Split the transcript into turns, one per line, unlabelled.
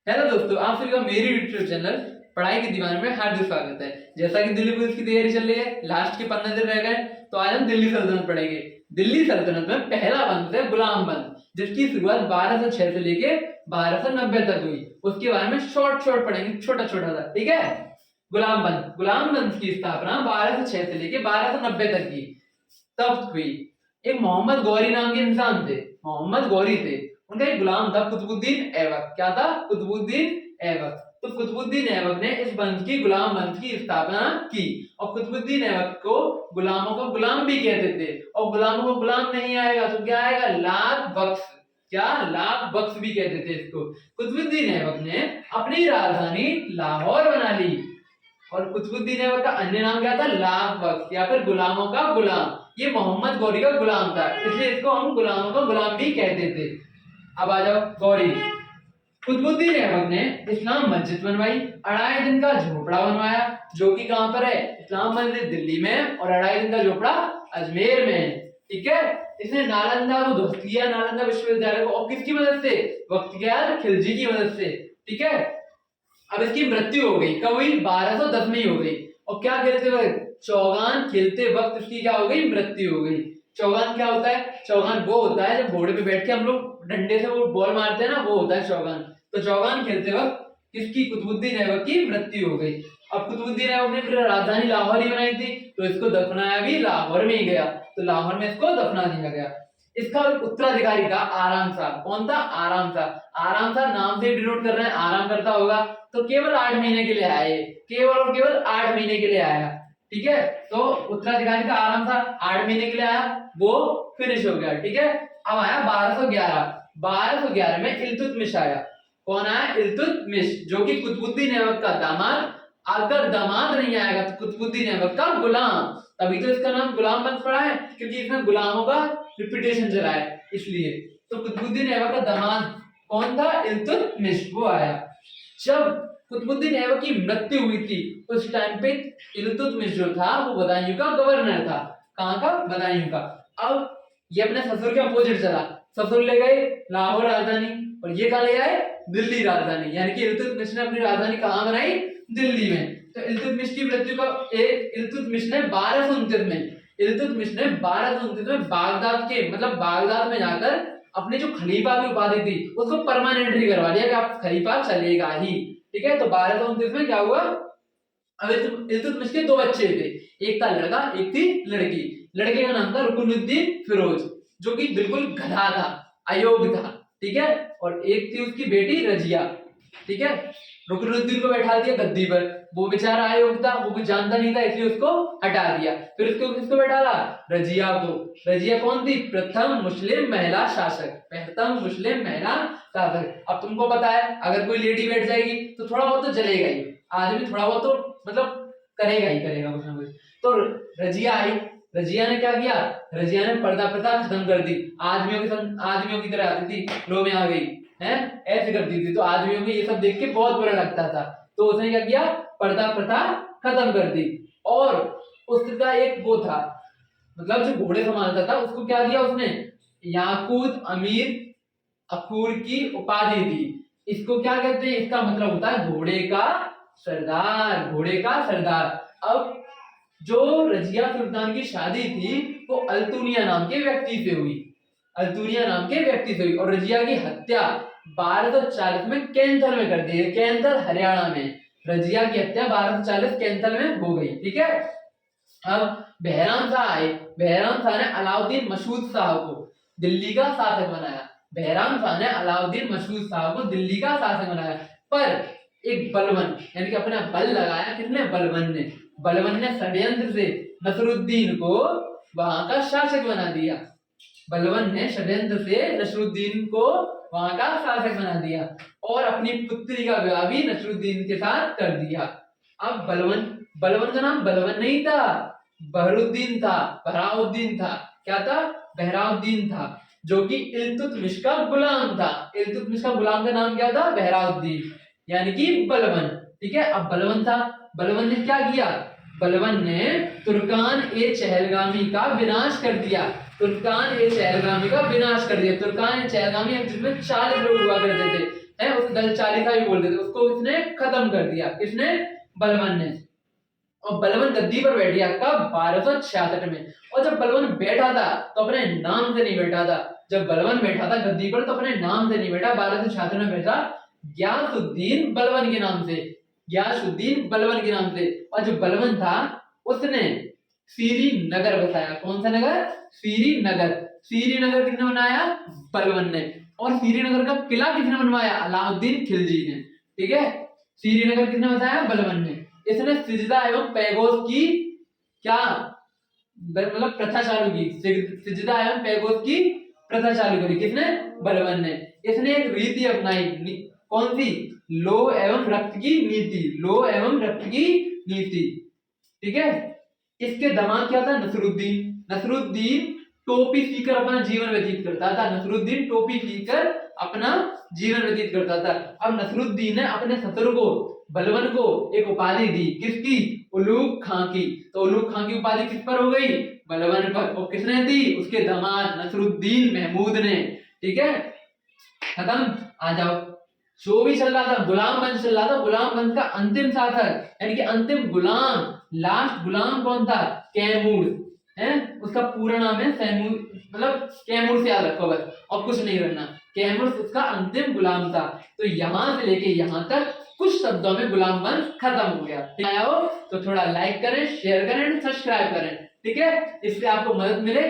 Hello दोस्तों, आप सभी का मेरे यूट्यूब चैनल पढ़ाई के दीवाने में हार्दिक स्वागत है। जैसा कि दिल्ली पुलिस की तैयारी चल रही है, लास्ट के 15 दिन रह गए, तो आज हम दिल्ली सल्तनत पढ़ेंगे। दिल्ली सल्तनत में पहला बंद है गुलाम बंद, जिसकी शुरुआत 1206 से लेके 1290 तक हुई। उसके बारे में शॉर्ट पढ़ेंगे, छोटा छोटा सा, ठीक है। गुलाम बंद की स्थापना 1206 से लेके 1290 तक की तब हुई। एक मोहम्मद गौरी नाम के इंसान थे, मोहम्मद गौरी थे। उनका एक गुलाम था कुतुबुद्दीन ऐबक। क्या था? कुतुबुद्दीन ऐबक। तो कुतुबुद्दीन ऐबक ने इस बंद की, गुलाम बंद की स्थापना की। और कुतुबुद्दीन ऐबक को गुलामों का गुलाम भी कहते थे। और गुलामों को गुलाम नहीं आएगा तो क्या आएगा? लाख बख्श। क्या? लाख बख्श भी कहते थे इसको। कुतुबुद्दीन ऐबक ने अपनी राजधानी लाहौर बना ली। और कुतुबुद्दीन ऐबक का अन्य नाम क्या था? लाख बख्श या फिर गुलामों का गुलाम। ये मोहम्मद गौरी का गुलाम था, इसलिए इसको हम गुलामों का गुलाम भी कहते थे। अब आ जाओ गौरी। कुतुबुद्दीन ऐबक ने इस्लाम मस्जिद बनवाई, अढ़ाई दिन का झोपड़ा बनवाया, जो कि कहां पर है? इस्लाम मस्जिद दिल्ली में, और अढ़ाई दिन का झोपड़ा अजमेर में है, ठीक है। इसने नालंदा को ध्वस्त किया, नालंदा विश्वविद्यालय को, और किसकी मदद से? बख्तियार खिलजी की मदद से, ठीक है। अब इसकी मृत्यु हो गई, कब हुई? 1210 में ही हो गई। और क्या खेलते वक्त? चौगान खेलते वक्त इसकी क्या हो गई? मृत्यु हो गई। चौगान क्या होता है? चौगान वो होता है जब घोड़े पे बैठ के हम लोग डंडे से वो बॉल मारते हैं ना, वो होता है चौगान। तो चौगान खेलते वक्त किसकी? कुतुबुद्दीन ऐबक की मृत्यु हो गई। अब कुतुबुद्दीन ऐबक ने फिर राजधानी लाहौर ही बनाई थी, तो इसको दफनाया भी लाहौर में ही गया। तो लाहौर में इसको दफना दिया गया। इसका उत्तराधिकारी था आराम शाह। कौन था? आराम शाह। आराम शाह नाम से डिनोट कर रहे हैं, आराम करता होगा। तो केवल 8 महीने के लिए आए, केवल और केवल 8 महीने के लिए आया, ठीक है। तो उत्तराधिकारी का आराम था, 8 महीने के लिए आया, वो फिनिश हो गया, ठीक है। अब आया 1211 में इल्तुतमिश आया। कौन आया? इल्तुतमिश, जो कि कुतुबुद्दीन ऐबक का दामाद। अगर दामाद नहीं आएगा तो कुतुबुद्दीन ऐबक का गुलाम। तभी तो इसका नाम गुलाम बंद पड़ा है, क्योंकि इसमें गुलामों का रिपीटेशन चला है, इसलिए। तो कुतुबुद्दीन ऐबक का दामाद कौन था? इल्तुतमिश, वो आया। जब कुतुबुद्दीन ऐबक की मृत्यु हुई थी, उस टाइम पे इल्तुतमिश जो था वो बदायूं का गवर्नर था। कहां का? बदायूं का। अब ये अपने ससुर के अपोजिट चला। ससुर ले गए लाहौर राजधानी, और ये कहां ले आए? दिल्ली राजधानी। यानी कि इल्तुतमिश ने अपनी राजधानी कहां बनाई? दिल्ली में। तो इल्तुतमिश की मृत्यु का इल्तुतमिश ने 1229 में बागदाद के, मतलब बागदाद में जाकर अपने जो खलीफा की उपाधि थी उसको परमानेंटली करवा लिया कि आप खलीफा चलेगा ही, ठीक है। तो 1229 में क्या हुआ? अब इल्तुतमिश के 2 बच्चे थे, एक था लड़का, एक थी लड़की। लड़के का नाम था रुकनुद्दीन फिरोज, जो कि बिल्कुल गधा था, अयोग्य था, ठीक है। और एक थी उसकी बेटी रजिया, ठीक है। रुकनुद्दीन को बैठा दिया गद्दी पर, वो बेचारा अयोग्य था, वो कुछ जानता नहीं था, इसलिए उसको हटा दिया। फिर उसको किसको बैठाला? रजिया को। रजिया कौन थी? प्रथम मुस्लिम महिला शासक, प्रथम मुस्लिम महिला शासक। अब तुमको पता है, अगर कोई लेडी बैठ जाएगी तो थोड़ा बहुत तो चलेगा ही, आदमी थोड़ा बहुत तो मतलब करेगा ही करेगा कुछ ना कुछ। तो रजिया आई, रजिया ने क्या किया? रजिया ने पर्दा प्रथा खत्म कर दी। आदमियों की तरह आती थी, लो में आ गई है, ऐसे करती थी। तो आदमियों को ये सब देख के बहुत बुरा लगता था, तो उसने क्या किया? पर्दा प्रथा खत्म कर दी। और उसका एक वो था, मतलब जो घोड़े संभालता था, उसको क्या दिया उसने? याकूत अमीर अखूर की उपाधि दी। इसको क्या कहते हैं? इसका मतलब होता है घोड़े का सरदार, घोड़े का सरदार। अब जो रजिया सुल्तान की शादी थी वो अल्तुनिया नाम के व्यक्ति से हुई, अल्तुनिया नाम के व्यक्ति से हुई। और रजिया की हत्या 1240 में कैंथल में कर दी, कैंथल हरियाणा में। रजिया की हत्या 1240 कैंथल में हो गई, ठीक है। अब बहराम शाह आए। बहराम शाह ने अलाउद्दीन मसूद शाह को दिल्ली का शासक बनाया। बहराम शाह ने अलाउद्दीन मसूद शाह को दिल्ली का शासक बनाया, पर एक बलवन, यानी कि अपना बल लगाया। किसने? बलवन ने षड्यंत्र से नसरुद्दीन को वहां का शासक बना दिया। बलवन ने षड्यंत्र से नसरुद्दीन को वहां का शासक बना दिया, और अपनी पुत्री का विवाह भी नसरुद्दीन के साथ कर दिया। अब बलवन का नाम बलवन नहीं था, बहरुद्दीन था, बहराउद्दीन था। क्या था? बहराउद्दीन था, जो कि इल्तुतमिश का गुलाम था। इल्तुतमिश का गुलाम का नाम क्या था? बहराउद्दीन, यानी कि बलवन, ठीक है। अब बलवन था, बलवन ने क्या किया? बलवन ने तुर्कान ए चहलगामी का विनाश कर दिया। तुर्कान ए चहलगामी का विनाश कर दिया। तुर्कान ए चहलगामी जिसमें 40 लोग हुआ करते थे, है, उस दल चालीसा भी बोलते थे, उसको इसने खत्म कर दिया। किसने? बलबन ने। और बलबन गद्दी पर बैठ गया कब? 1266 में। और जब बलबन बैठा था तो अपने नाम से नहीं बैठा था। जब बलबन बैठा था गद्दी पर तो अपने नाम से नहीं बैठा, 1266 में बैठा गयासुद्दीन बलबन के नाम से, गयासुद्दीन बलबन के नाम से। और जो बलबन था उसने सीरी नगर बसाया। कौन सा नगर? सीरी नगर। सीरी नगर किसने बनाया? बलबन ने। और सीरी नगर का किला किसने बनवाया? अलाउद्दीन खिलजी ने। ठीक है, सीरी नगर किसने बताया? बलबन ने। इसने सिजदा एवं पैगोस की क्या मतलब प्रथा चालू की, सिजदा एवं पैगोस की प्रथा चालू करी। किसने? बलबन ने। इसने एक रीति अपनाई, कौन सी? लो एवं रक्त की नीति, लो एवं रक्त की नीति। ठीक है, इसके दामाद क्या था? नसरुद्दीन। नसरुद्दीन टोपी सीकर अपना जीवन व्यतीत करता था। नसरुद्दीन टोपी सीकर अपना जीवन व्यतीत करता था। अब नसरुद्दीन ने अपने ससुर को, बलबन को एक उपाधि दी। किसकी? उलूग खां की। तो उलूग खां की उपाधि किस पर हो गई? बलबन पर। और किसने दी? उसके दामाद नसरुद्दीन महमूद ने। ठीक है, खत्म। आ जाओ, जो भी चल रहा था गुलाम वंश चल रहा था। गुलाम वंश का अंतिम शासक यानी कि अंतिम गुलाम, लास्ट गुलाम कौन था? कैमूर है, उसका पूरा नाम है सैमूर, मतलब कैमूर से याद रखो बस, और कुछ नहीं रखना। कैमूर उसका अंतिम गुलाम था। तो यहां से लेके यहां तक कुछ शब्दों में गुलाम वंश खत्म हो गया। आया हो तो थोड़ा लाइक करें, शेयर करें, सब्सक्राइब करें। ठीक है, इससे आपको मदद मिले